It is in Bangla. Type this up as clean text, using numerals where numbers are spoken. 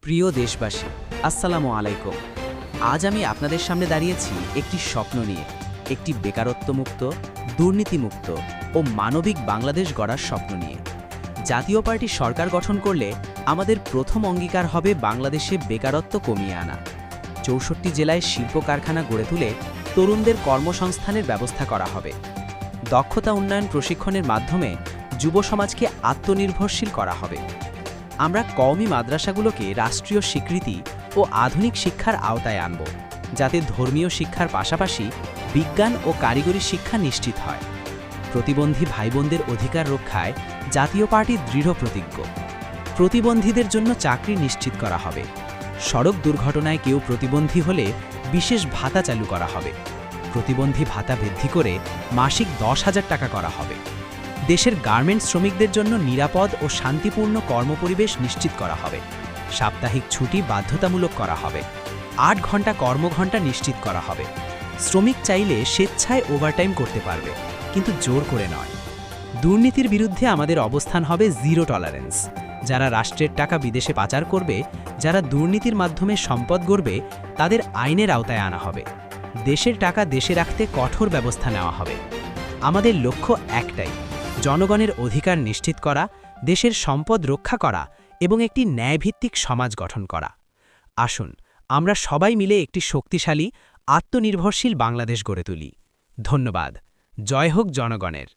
প্রিয় দেশবাসী, আসসালামু আলাইকুম। আজ আমি আপনাদের সামনে দাঁড়িয়েছি একটি স্বপ্ন নিয়ে, একটি বেকারত্বমুক্ত, দুর্নীতিমুক্ত ও মানবিক বাংলাদেশ গড়ার স্বপ্ন নিয়ে। জাতীয় পার্টি সরকার গঠন করলে আমাদের প্রথম অঙ্গীকার হবে বাংলাদেশে বেকারত্ব কমিয়ে আনা। ৬৪ জেলায় শিল্প কারখানা গড়ে তুলে তরুণদের কর্মসংস্থানের ব্যবস্থা করা হবে। দক্ষতা উন্নয়ন প্রশিক্ষণের মাধ্যমে যুব সমাজকে আত্মনির্ভরশীল করা হবে। আমরা কওমি মাদ্রাসাগুলোকে রাষ্ট্রীয় স্বীকৃতি ও আধুনিক শিক্ষার আওতায় আনব, যাতে ধর্মীয় শিক্ষার পাশাপাশি বিজ্ঞান ও কারিগরি শিক্ষা নিশ্চিত হয়। প্রতিবন্ধী ভাইবোনদের অধিকার রক্ষায় জাতীয় পার্টি দৃঢ় প্রতিজ্ঞ। প্রতিবন্ধীদের জন্য চাকরি নিশ্চিত করা হবে। সড়ক দুর্ঘটনায় কেউ প্রতিবন্ধী হলে বিশেষ ভাতা চালু করা হবে। প্রতিবন্ধী ভাতা বৃদ্ধি করে মাসিক ১০,০০০ টাকা করা হবে। দেশের গার্মেন্টস শ্রমিকদের জন্য নিরাপদ ও শান্তিপূর্ণ কর্মপরিবেশ নিশ্চিত করা হবে। সাপ্তাহিক ছুটি বাধ্যতামূলক করা হবে। ৮ ঘন্টা কর্মঘণ্টা নিশ্চিত করা হবে। শ্রমিক চাইলে স্বেচ্ছায় ওভারটাইম করতে পারবে, কিন্তু জোর করে নয়। দুর্নীতির বিরুদ্ধে আমাদের অবস্থান হবে জিরো টলারেন্স। যারা রাষ্ট্রের টাকা বিদেশে পাচার করবে, যারা দুর্নীতির মাধ্যমে সম্পদ গড়বে, তাদের আইনের আওতায় আনা হবে। দেশের টাকা দেশে রাখতে কঠোর ব্যবস্থা নেওয়া হবে। আমাদের লক্ষ্য একটাই, জনগণের অধিকার নিশ্চিত করা, দেশের সম্পদ রক্ষা করা এবং একটি ন্যায়ভিত্তিক সমাজ গঠন করা। আসুন আমরা সবাই মিলে একটি শক্তিশালী, আত্মনির্ভরশীল বাংলাদেশ গড়ে তুলি। ধন্যবাদ। জয় হোক জনগণের।